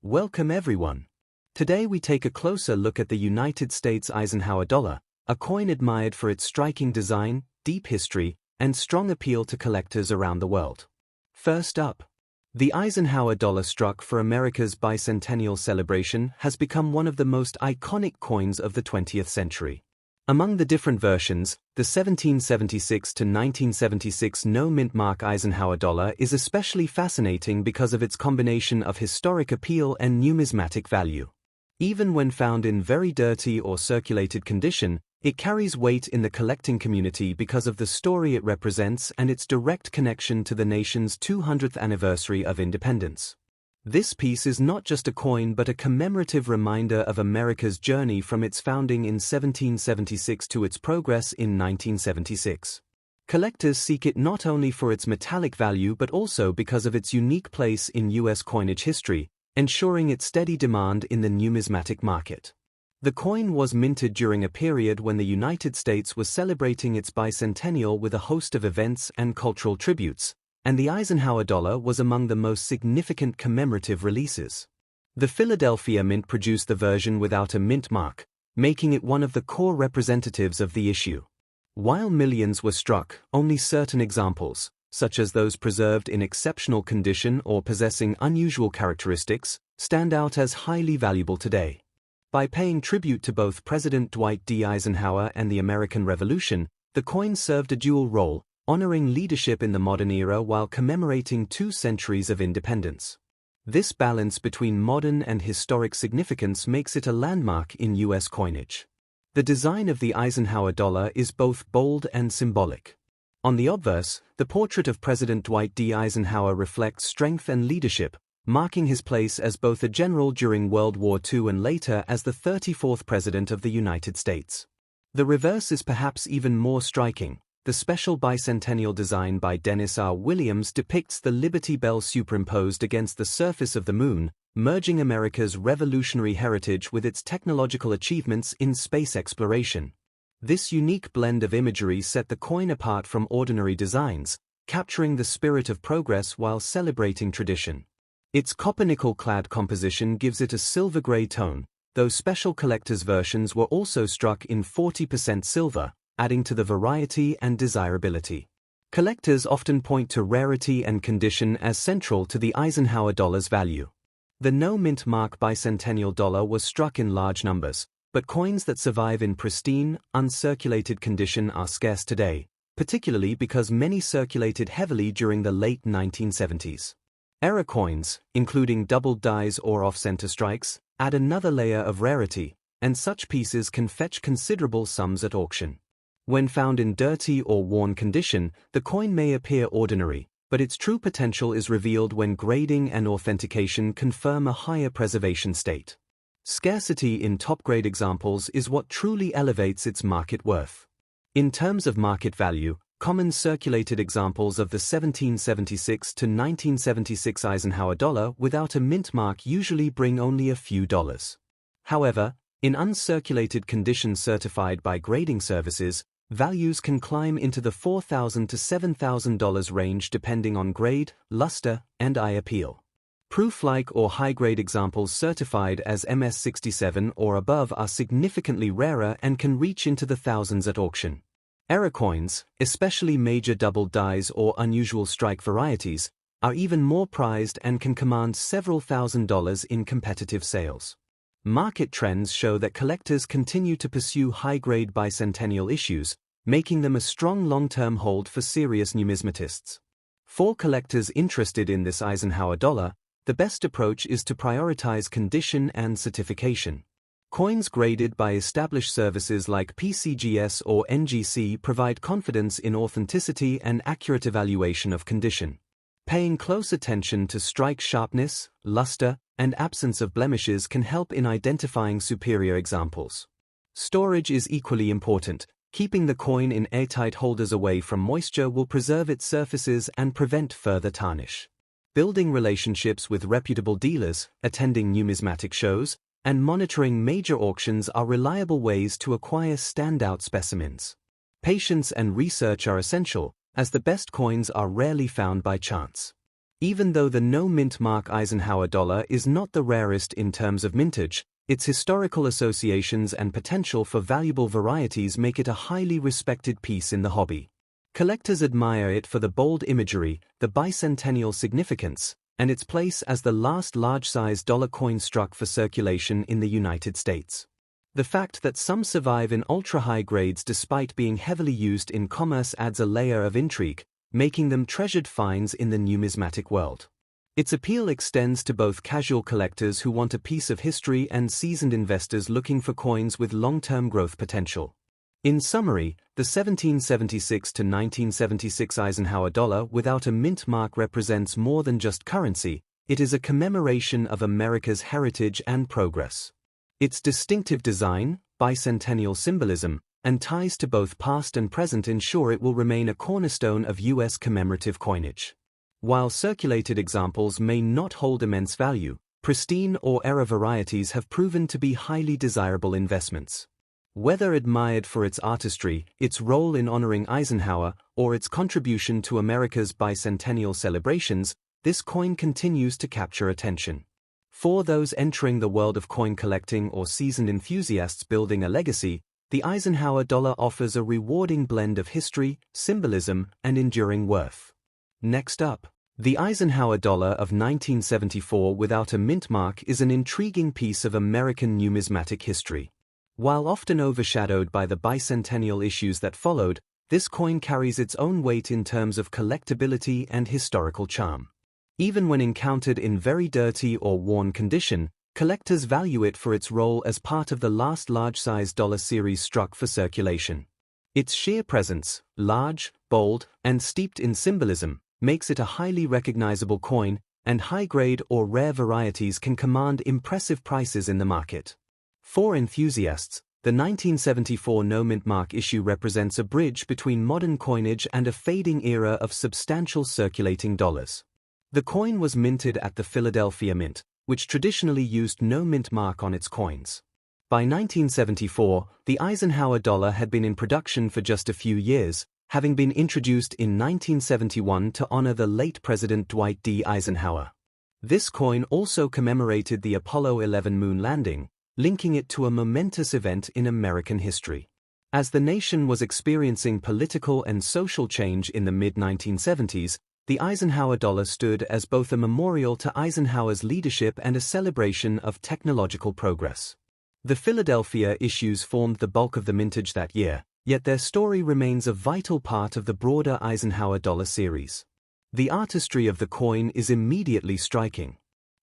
Welcome everyone. Today we take a closer look at the United States Eisenhower dollar, a coin admired for its striking design, deep history, and strong appeal to collectors around the world. First up, the Eisenhower dollar struck for America's bicentennial celebration has become one of the most iconic coins of the 20th century. Among the different versions, the 1776 to 1976 no-mint mark Eisenhower dollar is especially fascinating because of its combination of historic appeal and numismatic value. Even when found in very dirty or circulated condition, it carries weight in the collecting community because of the story it represents and its direct connection to the nation's 200th anniversary of independence. This piece is not just a coin but a commemorative reminder of America's journey from its founding in 1776 to its progress in 1976. Collectors seek it not only for its metallic value but also because of its unique place in U.S. coinage history, ensuring its steady demand in the numismatic market. The coin was minted during a period when the United States was celebrating its bicentennial with a host of events and cultural tributes, and the Eisenhower dollar was among the most significant commemorative releases. The Philadelphia Mint produced the version without a mint mark, making it one of the core representatives of the issue. While millions were struck, only certain examples, such as those preserved in exceptional condition or possessing unusual characteristics, stand out as highly valuable today. By paying tribute to both President Dwight D. Eisenhower and the American Revolution, the coin served a dual role, honoring leadership in the modern era while commemorating 2 centuries of independence. This balance between modern and historic significance makes it a landmark in U.S. coinage. The design of the Eisenhower dollar is both bold and symbolic. On the obverse, the portrait of President Dwight D. Eisenhower reflects strength and leadership, marking his place as both a general during World War II and later as the 34th President of the United States. The reverse is perhaps even more striking. The special bicentennial design by Dennis R. Williams depicts the Liberty Bell superimposed against the surface of the moon, merging America's revolutionary heritage with its technological achievements in space exploration. This unique blend of imagery set the coin apart from ordinary designs, capturing the spirit of progress while celebrating tradition. Its copper-nickel-clad composition gives it a silver-gray tone, though special collector's versions were also struck in 40% silver, adding to the variety and desirability. Collectors often point to rarity and condition as central to the Eisenhower dollar's value. The no-mint mark bicentennial dollar was struck in large numbers, but coins that survive in pristine, uncirculated condition are scarce today, particularly because many circulated heavily during the late 1970s. Error coins, including doubled dies or off-center strikes, add another layer of rarity, and such pieces can fetch considerable sums at auction. When found in dirty or worn condition, the coin may appear ordinary, but its true potential is revealed when grading and authentication confirm a higher preservation state. Scarcity in top-grade examples is what truly elevates its market worth. In terms of market value, common circulated examples of the 1776 to 1976 Eisenhower dollar without a mint mark usually bring only a few dollars. However, in uncirculated condition certified by grading services, values can climb into the $4,000 to $7,000 range depending on grade, luster, and eye appeal. Proof-like or high-grade examples certified as MS67 or above are significantly rarer and can reach into the thousands at auction. Error coins, especially major double dies or unusual strike varieties, are even more prized and can command several $1,000s in competitive sales. Market trends show that collectors continue to pursue high-grade bicentennial issues, making them a strong long-term hold for serious numismatists. For collectors interested in this Eisenhower dollar, the best approach is to prioritize condition and certification. Coins graded by established services like PCGS or NGC provide confidence in authenticity and accurate evaluation of condition. Paying close attention to strike sharpness, luster, and absence of blemishes can help in identifying superior examples. Storage is equally important. Keeping the coin in airtight holders away from moisture will preserve its surfaces and prevent further tarnish. Building relationships with reputable dealers, attending numismatic shows, and monitoring major auctions are reliable ways to acquire standout specimens. Patience and research are essential, as the best coins are rarely found by chance. Even though the no-mint mark Eisenhower dollar is not the rarest in terms of mintage, its historical associations and potential for valuable varieties make it a highly respected piece in the hobby. Collectors admire it for the bold imagery, the bicentennial significance, and its place as the last large-size dollar coin struck for circulation in the United States. The fact that some survive in ultra-high grades despite being heavily used in commerce adds a layer of intrigue, making them treasured finds in the numismatic world. Its appeal extends to both casual collectors who want a piece of history and seasoned investors looking for coins with long-term growth potential. In summary, the 1776 to 1976 Eisenhower dollar without a mint mark represents more than just currency, it is a commemoration of America's heritage and progress. Its distinctive design, bicentennial symbolism, and ties to both past and present ensure it will remain a cornerstone of U.S. commemorative coinage. While circulated examples may not hold immense value, pristine or error varieties have proven to be highly desirable investments. Whether admired for its artistry, its role in honoring Eisenhower, or its contribution to America's bicentennial celebrations, this coin continues to capture attention. For those entering the world of coin collecting or seasoned enthusiasts building a legacy, the Eisenhower dollar offers a rewarding blend of history, symbolism, and enduring worth. Next up, the Eisenhower dollar of 1974 without a mint mark is an intriguing piece of American numismatic history. While often overshadowed by the bicentennial issues that followed, this coin carries its own weight in terms of collectability and historical charm. Even when encountered in very dirty or worn condition, collectors value it for its role as part of the last large-size dollar series struck for circulation. Its sheer presence, large, bold, and steeped in symbolism, makes it a highly recognizable coin, and high-grade or rare varieties can command impressive prices in the market. For enthusiasts, the 1974 no-mint mark issue represents a bridge between modern coinage and a fading era of substantial circulating dollars. The coin was minted at the Philadelphia Mint, which traditionally used no mint mark on its coins. By 1974, the Eisenhower dollar had been in production for just a few years, having been introduced in 1971 to honor the late President Dwight D. Eisenhower. This coin also commemorated the Apollo 11 moon landing, linking it to a momentous event in American history. As the nation was experiencing political and social change in the mid-1970s, the Eisenhower dollar stood as both a memorial to Eisenhower's leadership and a celebration of technological progress. The Philadelphia issues formed the bulk of the mintage that year, yet their story remains a vital part of the broader Eisenhower dollar series. The artistry of the coin is immediately striking.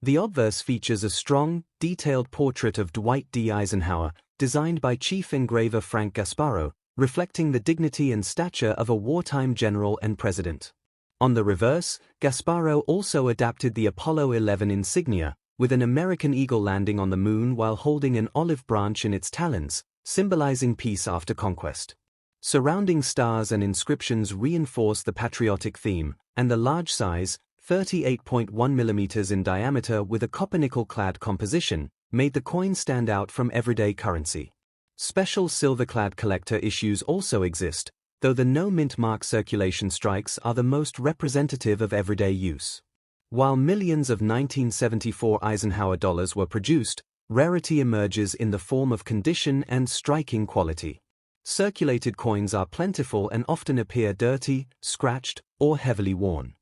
The obverse features a strong, detailed portrait of Dwight D. Eisenhower, designed by chief engraver Frank Gasparo, reflecting the dignity and stature of a wartime general and president. On the reverse, Gasparo also adapted the Apollo 11 insignia, with an American eagle landing on the moon while holding an olive branch in its talons, symbolizing peace after conquest. Surrounding stars and inscriptions reinforce the patriotic theme, and the large size, 38.1 mm in diameter with a copper-nickel-clad composition, made the coin stand out from everyday currency. Special silver-clad collector issues also exist, though the no-mint mark circulation strikes are the most representative of everyday use. While millions of 1974 Eisenhower dollars were produced, rarity emerges in the form of condition and striking quality. Circulated coins are plentiful and often appear dirty, scratched, or heavily worn.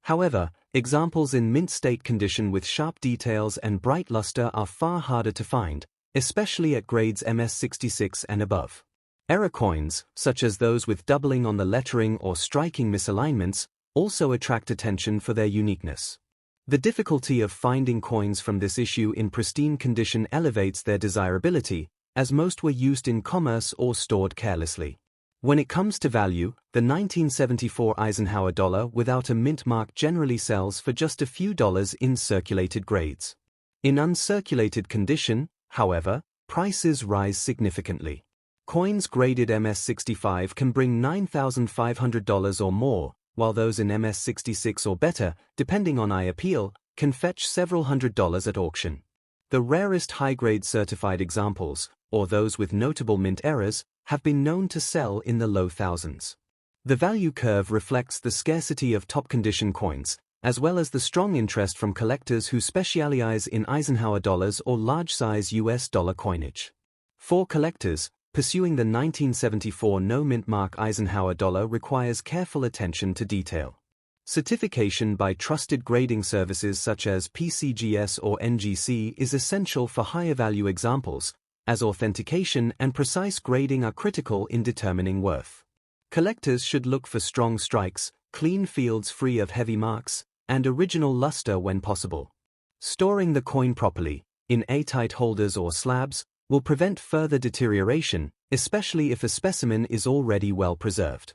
However, examples in mint state condition with sharp details and bright luster are far harder to find, especially at grades MS66 and above. Error coins, such as those with doubling on the lettering or striking misalignments, also attract attention for their uniqueness. The difficulty of finding coins from this issue in pristine condition elevates their desirability, as most were used in commerce or stored carelessly. When it comes to value, the 1974 Eisenhower dollar without a mint mark generally sells for just a few dollars in circulated grades. In uncirculated condition, however, prices rise significantly. Coins graded MS65 can bring $9,500 or more, while those in MS66 or better, depending on eye appeal, can fetch several $100s at auction. The rarest high-grade certified examples, or those with notable mint errors, have been known to sell in the low thousands. The value curve reflects the scarcity of top-condition coins, as well as the strong interest from collectors who specialize in Eisenhower dollars or large-size US dollar coinage. For collectors, pursuing the 1974 no-mint mark Eisenhower dollar requires careful attention to detail. Certification by trusted grading services such as PCGS or NGC is essential for higher-value examples, as authentication and precise grading are critical in determining worth. Collectors should look for strong strikes, clean fields free of heavy marks, and original luster when possible. Storing the coin properly, in airtight holders or slabs, will prevent further deterioration, especially if a specimen is already well preserved.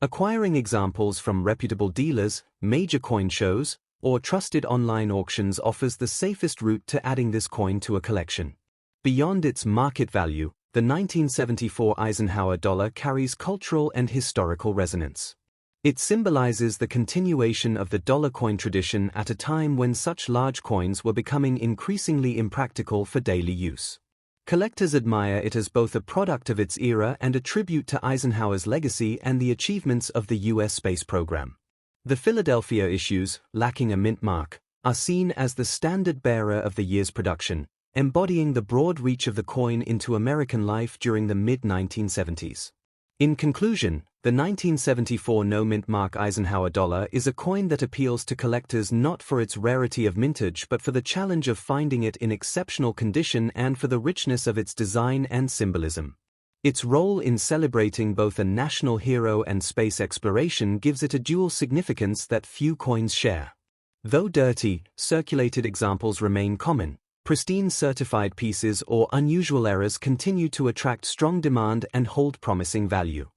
Acquiring examples from reputable dealers, major coin shows, or trusted online auctions offers the safest route to adding this coin to a collection. Beyond its market value, the 1974 Eisenhower dollar carries cultural and historical resonance. It symbolizes the continuation of the dollar coin tradition at a time when such large coins were becoming increasingly impractical for daily use. Collectors admire it as both a product of its era and a tribute to Eisenhower's legacy and the achievements of the U.S. space program. The Philadelphia issues, lacking a mint mark, are seen as the standard bearer of the year's production, embodying the broad reach of the coin into American life during the mid-1970s. In conclusion, the 1974 no-mint mark Eisenhower dollar is a coin that appeals to collectors not for its rarity of mintage but for the challenge of finding it in exceptional condition and for the richness of its design and symbolism. Its role in celebrating both a national hero and space exploration gives it a dual significance that few coins share. Though dirty, circulated examples remain common, pristine certified pieces or unusual errors continue to attract strong demand and hold promising value.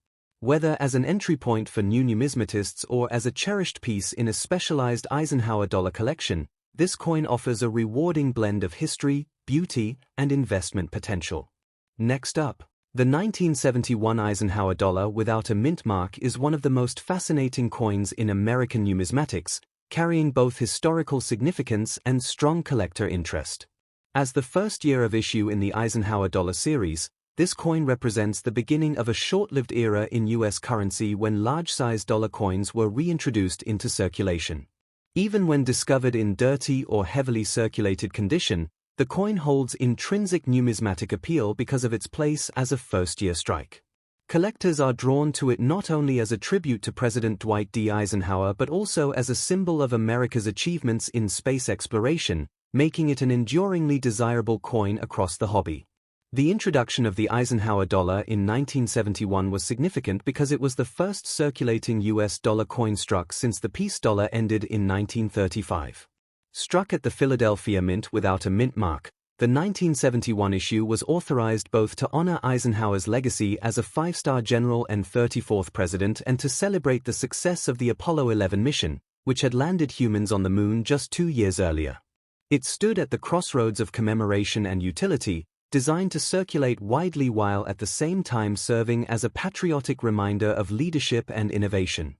Whether as an entry point for new numismatists or as a cherished piece in a specialized Eisenhower dollar collection, this coin offers a rewarding blend of history, beauty, and investment potential. Next up, the 1971 Eisenhower dollar without a mint mark is one of the most fascinating coins in American numismatics, carrying both historical significance and strong collector interest. As the first year of issue in the Eisenhower dollar series, this coin represents the beginning of a short-lived era in U.S. currency when large-size dollar coins were reintroduced into circulation. Even when discovered in dirty or heavily circulated condition, the coin holds intrinsic numismatic appeal because of its place as a first-year strike. Collectors are drawn to it not only as a tribute to President Dwight D. Eisenhower but also as a symbol of America's achievements in space exploration, making it an enduringly desirable coin across the hobby. The introduction of the Eisenhower dollar in 1971 was significant because it was the first circulating US dollar coin struck since the peace dollar ended in 1935. Struck at the Philadelphia Mint without a mint mark, the 1971 issue was authorized both to honor Eisenhower's legacy as a five-star general and 34th president and to celebrate the success of the Apollo 11 mission, which had landed humans on the moon just 2 years earlier. It stood at the crossroads of commemoration and utility, designed to circulate widely while at the same time serving as a patriotic reminder of leadership and innovation.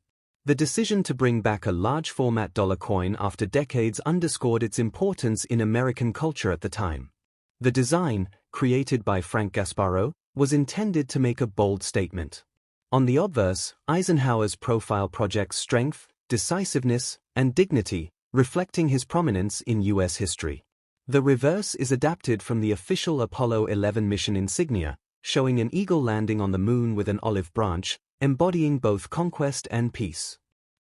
The decision to bring back a large-format dollar coin after decades underscored its importance in American culture at the time. The design, created by Frank Gasparro, was intended to make a bold statement. On the obverse, Eisenhower's profile projects strength, decisiveness, and dignity, reflecting his prominence in U.S. history. The reverse is adapted from the official Apollo 11 mission insignia, showing an eagle landing on the moon with an olive branch, embodying both conquest and peace.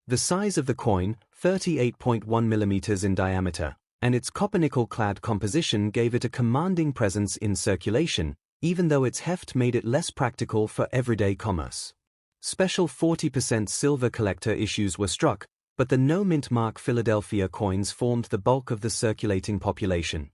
The size of the coin, 38.1 mm in diameter, and its copper-nickel-clad composition gave it a commanding presence in circulation, even though its heft made it less practical for everyday commerce. Special 40% silver collector issues were struck, but the no-mint mark Philadelphia coins formed the bulk of the circulating population.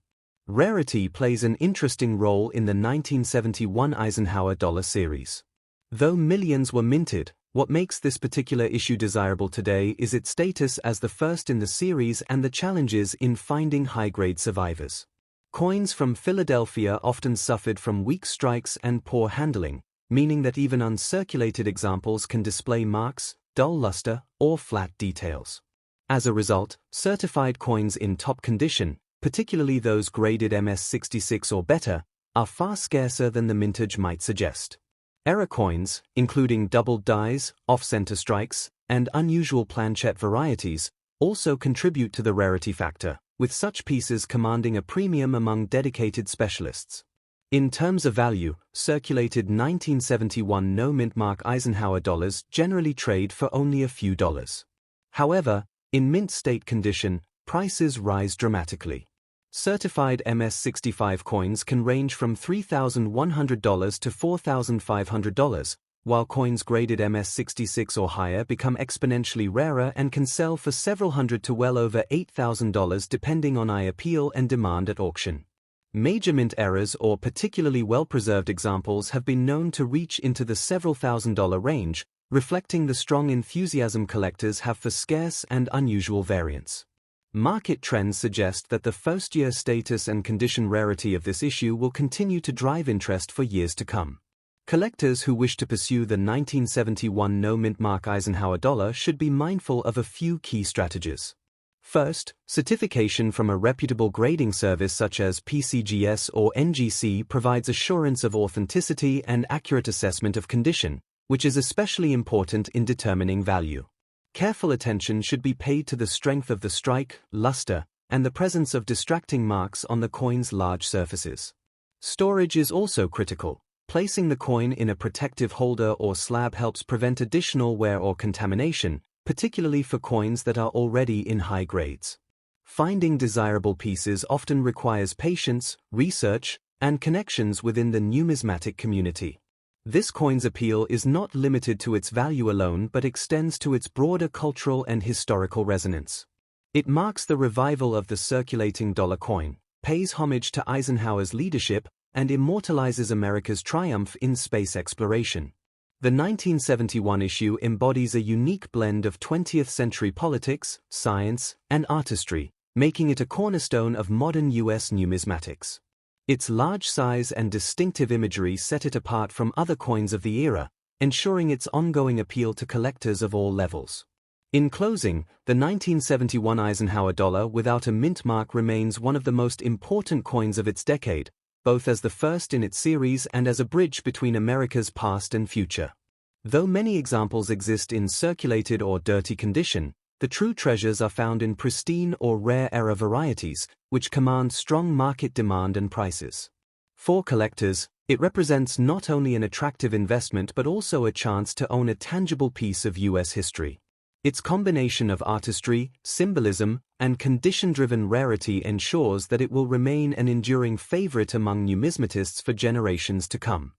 Rarity plays an interesting role in the 1971 Eisenhower dollar series. Though millions were minted, what makes this particular issue desirable today is its status as the first in the series and the challenges in finding high-grade survivors. Coins from Philadelphia often suffered from weak strikes and poor handling, meaning that even uncirculated examples can display marks, dull luster, or flat details. As a result, certified coins in top condition, particularly those graded MS66 or better, are far scarcer than the mintage might suggest. Error coins, including doubled dies, off-center strikes, and unusual planchette varieties, also contribute to the rarity factor, with such pieces commanding a premium among dedicated specialists. In terms of value, circulated 1971 no-mint mark Eisenhower dollars generally trade for only a few dollars. However, in mint state condition, prices rise dramatically. Certified MS-65 coins can range from $3,100 to $4,500, while coins graded MS-66 or higher become exponentially rarer and can sell for several hundred to well over $8,000 depending on appeal and demand at auction. Major mint errors or particularly well-preserved examples have been known to reach into the several $1,000 range, reflecting the strong enthusiasm collectors have for scarce and unusual variants. Market trends suggest that the first-year status and condition rarity of this issue will continue to drive interest for years to come. Collectors who wish to pursue the 1971 no-mint mark Eisenhower dollar should be mindful of a few key strategies. First, certification from a reputable grading service such as PCGS or NGC provides assurance of authenticity and accurate assessment of condition, which is especially important in determining value. Careful attention should be paid to the strength of the strike, luster, and the presence of distracting marks on the coin's large surfaces. Storage is also critical. Placing the coin in a protective holder or slab helps prevent additional wear or contamination, particularly for coins that are already in high grades. Finding desirable pieces often requires patience, research, and connections within the numismatic community. This coin's appeal is not limited to its value alone but extends to its broader cultural and historical resonance. It marks the revival of the circulating dollar coin, pays homage to Eisenhower's leadership, and immortalizes America's triumph in space exploration. The 1971 issue embodies a unique blend of 20th-century politics, science, and artistry, making it a cornerstone of modern U.S. numismatics. Its large size and distinctive imagery set it apart from other coins of the era, ensuring its ongoing appeal to collectors of all levels. In closing, the 1971 Eisenhower dollar without a mint mark remains one of the most important coins of its decade, both as the first in its series and as a bridge between America's past and future. Though many examples exist in circulated or dirty condition, the true treasures are found in pristine or rare era varieties, which command strong market demand and prices. For collectors, it represents not only an attractive investment but also a chance to own a tangible piece of U.S. history. Its combination of artistry, symbolism, and condition-driven rarity ensures that it will remain an enduring favorite among numismatists for generations to come.